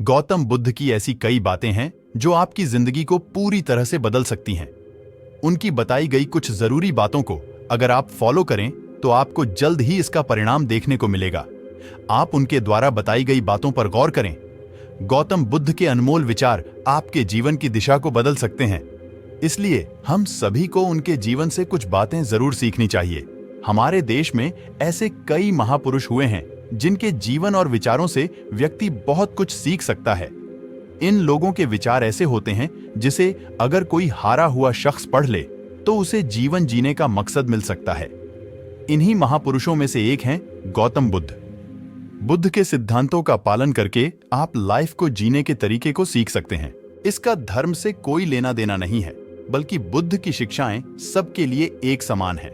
गौतम बुद्ध की ऐसी कई बातें हैं जो आपकी जिंदगी को पूरी तरह से बदल सकती हैं। उनकी बताई गई कुछ जरूरी बातों को अगर आप फॉलो करें तो आपको जल्द ही इसका परिणाम देखने को मिलेगा। आप उनके द्वारा बताई गई बातों पर गौर करें। गौतम बुद्ध के अनमोल विचार आपके जीवन की दिशा को बदल सकते हैं, इसलिए हम सभी को उनके जीवन से कुछ बातें जरूर सीखनी चाहिए। हमारे देश में ऐसे कई महापुरुष हुए हैं जिनके जीवन और विचारों से व्यक्ति बहुत कुछ सीख सकता है। इन लोगों के विचार ऐसे होते हैं जिसे अगर कोई हारा हुआ शख्स पढ़ ले तो उसे जीवन जीने का मकसद मिल सकता है। इन्हीं महापुरुषों में से एक हैं गौतम बुद्ध। बुद्ध के सिद्धांतों का पालन करके आप लाइफ को जीने के तरीके को सीख सकते हैं। इसका धर्म से कोई लेना देना नहीं है, बल्कि बुद्ध की शिक्षाएं सबके लिए एक समान हैं।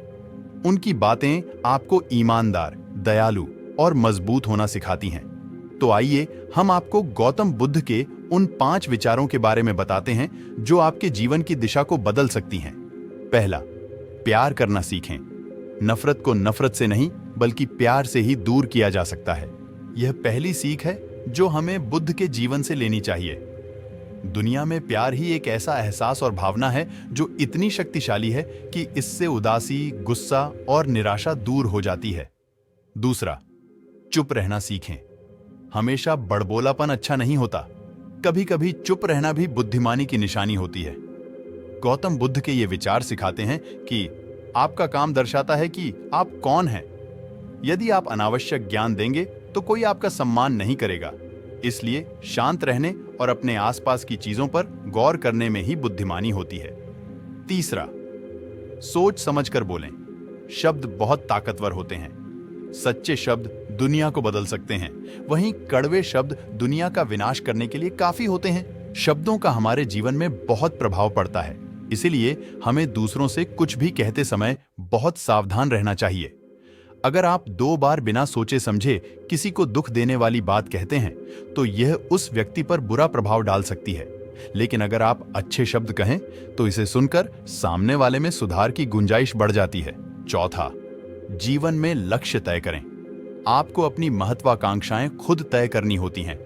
उनकी बातें आपको ईमानदार, दयालु और मजबूत होना सिखाती हैं। तो आइए हम आपको गौतम बुद्ध के उन 5 विचारों के बारे में बताते हैं जो आपके जीवन की दिशा को बदल सकती हैं। पहला, प्यार करना सीखें। नफरत को नफरत से नहीं बल्कि प्यार से ही दूर किया जा सकता है। यह पहली सीख है जो हमें बुद्ध के जीवन से लेनी चाहिए। दुनिया में प्यार ही एक ऐसा एहसास और भावना है जो इतनी शक्तिशाली है कि इससे उदासी, गुस्सा और निराशा दूर हो जाती है। दूसरा, चुप रहना सीखें। हमेशा बड़बोलापन अच्छा नहीं होता, कभी कभी चुप रहना भी बुद्धिमानी की निशानी होती है। गौतम बुद्ध के ये विचार सिखाते हैं कि आपका काम दर्शाता है कि आप कौन हैं। यदि आप अनावश्यक ज्ञान देंगे तो कोई आपका सम्मान नहीं करेगा। इसलिए शांत रहने और अपने आसपास की चीजों पर गौर करने में ही बुद्धिमानी होती है। तीसरा, सोच समझकर बोलें। शब्द बहुत ताकतवर होते हैं। सच्चे शब्द दुनिया को बदल सकते हैं, वहीं कड़वे शब्द दुनिया का विनाश करने के लिए काफी होते हैं। शब्दों का हमारे जीवन में बहुत प्रभाव पड़ता है, इसीलिए हमें दूसरों से कुछ भी कहते समय बहुत सावधान रहना चाहिए। अगर आप 2 बार बिना सोचे समझे किसी को दुख देने वाली बात कहते हैं तो यह उस व्यक्ति पर बुरा प्रभाव डाल सकती है, लेकिन अगर आप अच्छे शब्द कहें तो इसे सुनकर सामने वाले में सुधार की गुंजाइश बढ़ जाती है। चौथा, जीवन में लक्ष्य तय करें। आपको अपनी महत्वाकांक्षाएं खुद तय करनी होती हैं।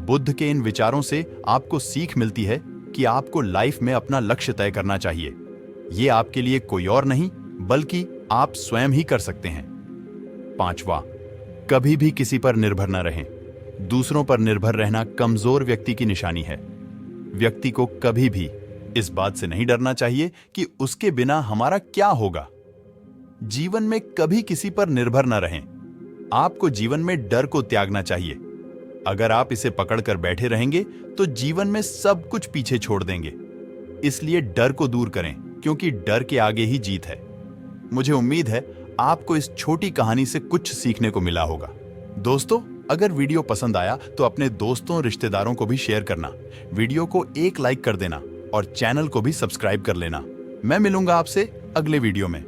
बुद्ध के इन विचारों से आपको सीख मिलती है कि आपको लाइफ में अपना लक्ष्य तय करना चाहिए। ये आपके लिए कोई और नहीं बल्कि आप स्वयं ही कर सकते हैं। पांचवा, कभी भी किसी पर निर्भर न रहें। दूसरों पर निर्भर रहना कमजोर व्यक्ति की निशानी है। व्यक्ति को कभी भी इस बात से नहीं डरना चाहिए कि उसके बिना हमारा क्या होगा। जीवन में कभी किसी पर निर्भर न रहें। आपको जीवन में डर को त्यागना चाहिए। अगर आप इसे पकड़कर बैठे रहेंगे तो जीवन में सब कुछ पीछे छोड़ देंगे। इसलिए डर को दूर करें, क्योंकि डर के आगे ही जीत है। मुझे उम्मीद है आपको इस छोटी कहानी से कुछ सीखने को मिला होगा। दोस्तों, अगर वीडियो पसंद आया तो अपने दोस्तों, रिश्तेदारों को भी शेयर करना। वीडियो को एक लाइक कर देना और चैनल को भी सब्सक्राइब कर लेना। मैं मिलूंगा आपसे अगले वीडियो में।